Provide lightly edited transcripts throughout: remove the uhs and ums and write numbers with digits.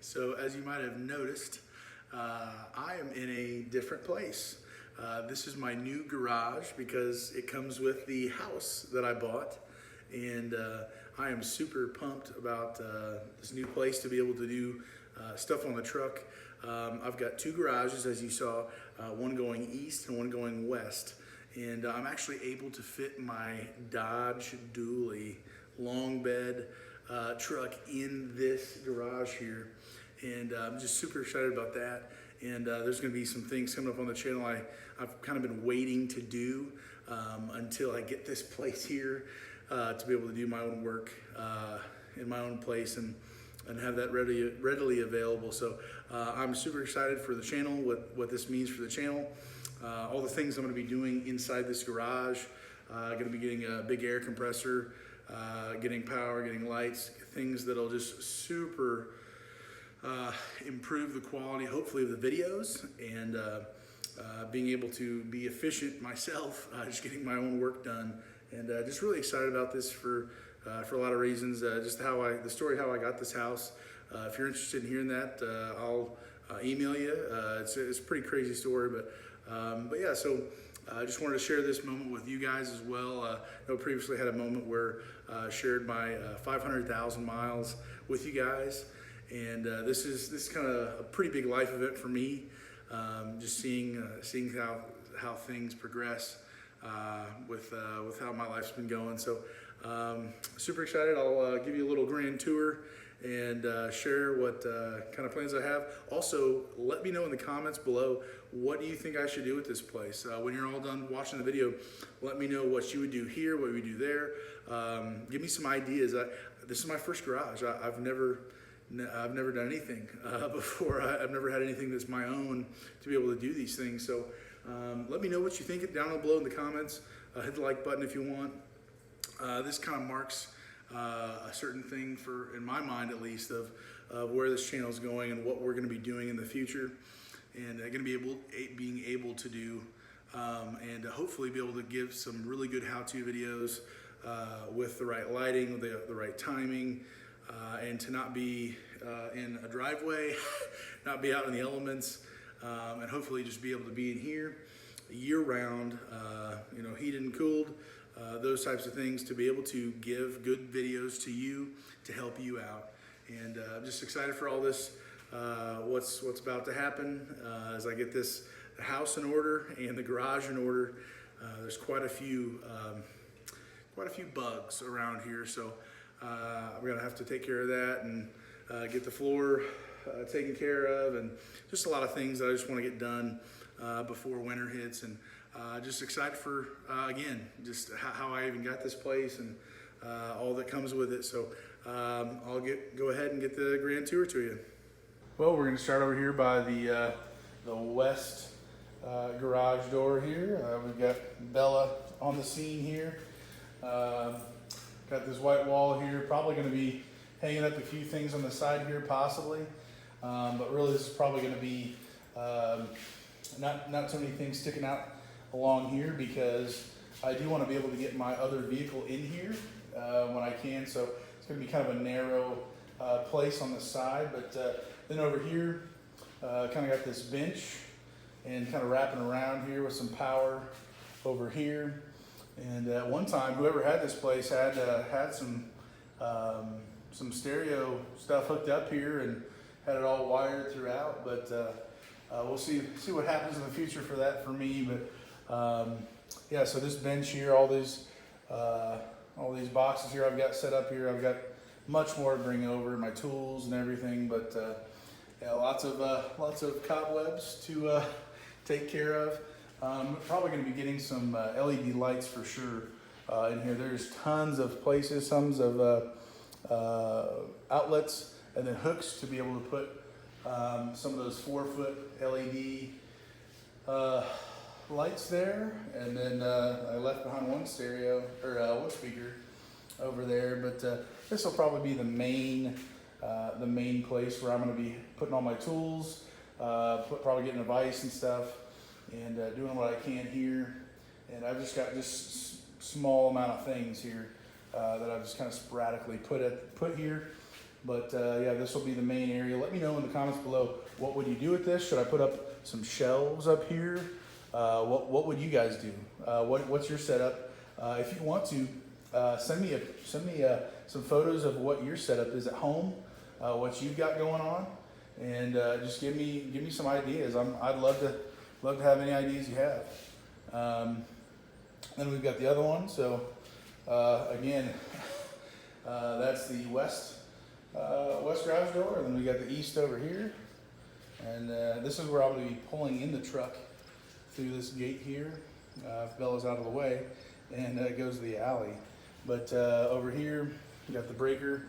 So as you might have noticed, I am in a different place. This is my new garage because it comes with the house that I bought. And I am super pumped about this new place to be able to do stuff on the truck. I've got two garages, as you saw, one going east and one going west. And I'm actually able to fit my Dodge Dually long bed truck in this garage here. And I'm just super excited about that. And there's going to be some things coming up on the channel I've kind of been waiting to do until I get this place here to be able to do my own work in my own place and have that readily available. So I'm super excited for the channel, what this means for the channel, all the things I'm going to be doing inside this garage. Going to be getting a big air compressor, getting power, getting lights, things that'll just super improve the quality, hopefully, of the videos, and being able to be efficient myself, just getting my own work done, and just really excited about this for a lot of reasons. Just the story how I got this house. If you're interested in hearing that, I'll email you. It's a pretty crazy story, but yeah. So I just wanted to share this moment with you guys as well. I previously had a moment where I shared my 500,000 miles with you guys. And this is kind of a pretty big life event for me, just seeing how things progress with how my life's been going. So super excited. I'll give you a little grand tour and share what kind of plans I have. Also, let me know in the comments below, what do you think I should do with this place? When you're all done watching the video, let me know what you would do here, what you would do there. Give me some ideas. This is my first garage. I've never done anything before. I've never had anything that's my own to be able to do these things. So let me know what you think down below in the comments. Hit the like button if you want. This kind of marks a certain thing, in my mind at least, of where this channel is going and what we're going to be doing in the future, and going to be being able to do, and hopefully be able to give some really good how-to videos with the right lighting, the right timing. And to not be in a driveway, not be out in the elements, and hopefully just be able to be in here year-round, heated and cooled, those types of things, to be able to give good videos to you to help you out. And I'm just excited for all this, what's about to happen as I get the house in order and the garage in order. There's quite a few bugs around here, so I'm gonna have to take care of that and get the floor taken care of, and just a lot of things that I just want to get done before winter hits. And just excited for again, just how I even got this place and all that comes with it. So I'll go ahead and get the grand tour to you. Well, we're gonna start over here by the west garage door here. We've got Bella on the scene here. Got this white wall here, probably going to be hanging up a few things on the side here possibly, but really this is probably going to be not so many things sticking out along here, because I do want to be able to get my other vehicle in here when I can. So it's going to be kind of a narrow place on the side, but then over here kind of got this bench and kind of wrapping around here with some power over here. And at one time, whoever had this place had some stereo stuff hooked up here and had it all wired throughout. But we'll see what happens in the future for that for me. But yeah, so this bench here, all these boxes here I've got set up here. I've got much more to bring over, my tools and everything. But yeah, lots of cobwebs to take care of. Probably going to be getting some LED lights for sure in here. There's tons of places, tons of outlets, and then hooks to be able to put some of those 4-foot LED lights there. And then I left behind one stereo, or one speaker over there. But this will probably be the main place where I'm going to be putting all my tools, probably getting a vise and stuff, and doing what I can here. And I've just got small amount of things here that I've just kind of sporadically put here. But yeah, this will be the main area. Let me know in the comments below, what would you do with this? Should I put up some shelves up here? What would you guys do? What's your setup? If you want to, send me some photos of what your setup is at home, what you've got going on, and just give me some ideas. I'd love to have any ideas you have. Then we've got the other one. So again, that's the west garage door, and then we got the east over here, and this is where I'll be pulling in the truck through this gate here. If Bella's out of the way, and it goes to the alley. But over here, you got the breaker.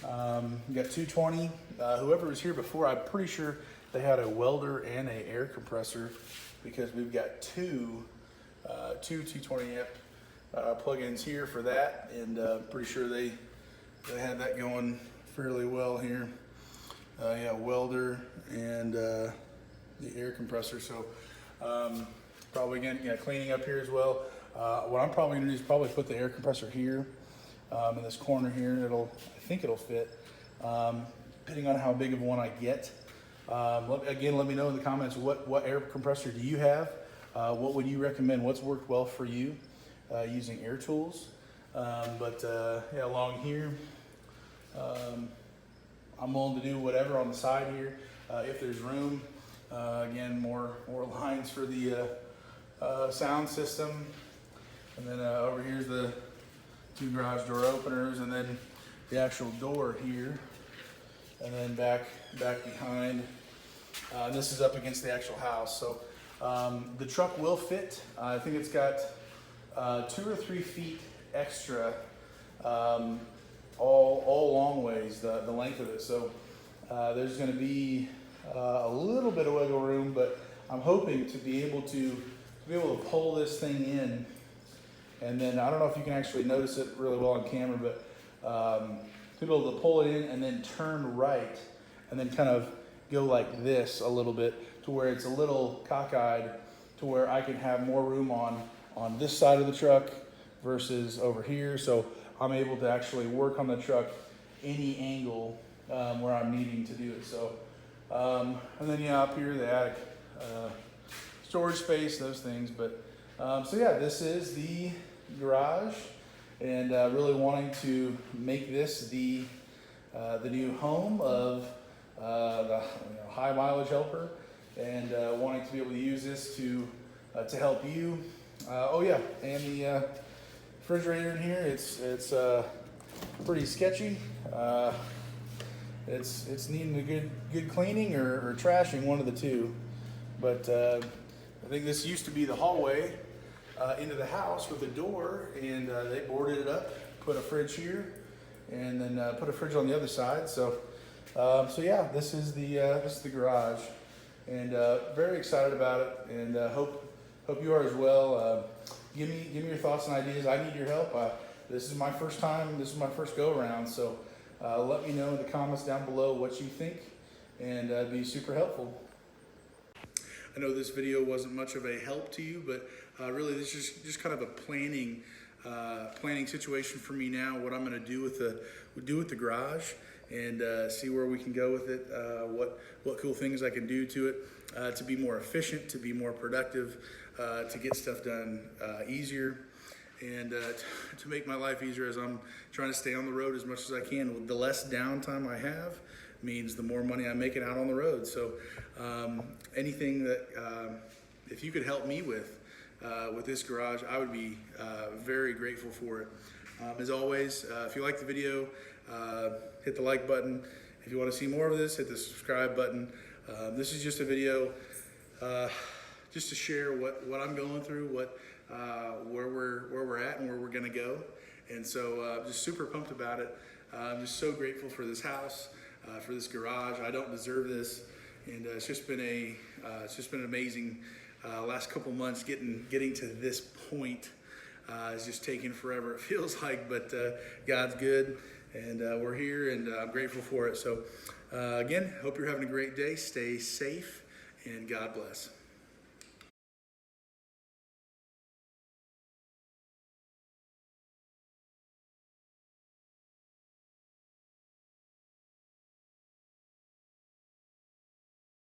You got 220. Whoever was here before, I'm pretty sure they had a welder and a air compressor, because we've got two 220 amp plug-ins here for that, and pretty sure they had that going fairly well here. Yeah, welder and the air compressor. So probably again, yeah, cleaning up here as well. What I'm probably gonna do is probably put the air compressor here in this corner here. I think it'll fit, depending on how big of one I get. Again, let me know in the comments, what air compressor do you have? What would you recommend? What's worked well for you using air tools? Yeah, along here, I'm willing to do whatever on the side here if there's room. Again, more lines for the sound system, and then over here's the 2 garage door openers, and then the actual door here, and then back behind. This is up against the actual house, so the truck will fit. I think it's got 2 or 3 feet extra, all long ways, the length of it. So there's going to be a little bit of wiggle room, but I'm hoping to be able to pull this thing in, and then I don't know if you can actually notice it really well on camera, but to be able to pull it in and then turn right, and then kind of go like this a little bit, to where it's a little cockeyed, to where I can have more room on this side of the truck versus over here. So I'm able to actually work on the truck any angle where I'm needing to do it. So, and then yeah, up here, the attic, storage space, those things. But so yeah, this is the garage, and really wanting to make this the new home of the High Mileage Helper, and wanting to be able to use this to help you. Oh yeah, and the refrigerator in here, it's pretty sketchy. It's needing a good cleaning or trashing, one of the two. But I think this used to be the hallway into the house with a door, and they boarded it up, put a fridge here, and then put a fridge on the other side. So yeah, this is the garage, and very excited about it, and hope you are as well. Give me your thoughts and ideas. I need your help. This is my first time. This is my first go around. So let me know in the comments down below what you think, and be super helpful. I know this video wasn't much of a help to you, but really this is just kind of a planning situation for me now. What I'm going to do with the garage, and see where we can go with it. What cool things I can do to it to be more efficient, to be more productive, to get stuff done easier, and to make my life easier as I'm trying to stay on the road as much as I can. The less downtime I have means the more money I'm making out on the road. So anything that if you could help me with this garage, I would be very grateful for it. As always, if you like the video, hit the like button. If you want to see more of this, hit the subscribe button. This is just a video just to share what I'm going through, where we're at and where we're gonna go. And so just super pumped about it. I'm just so grateful for this house, for this garage. I don't deserve this, and it's just been an amazing last couple months getting to this point. It's just taking forever, it feels like, but God's good, and we're here, and I'm grateful for it. So again, hope you're having a great day. Stay safe, and God bless.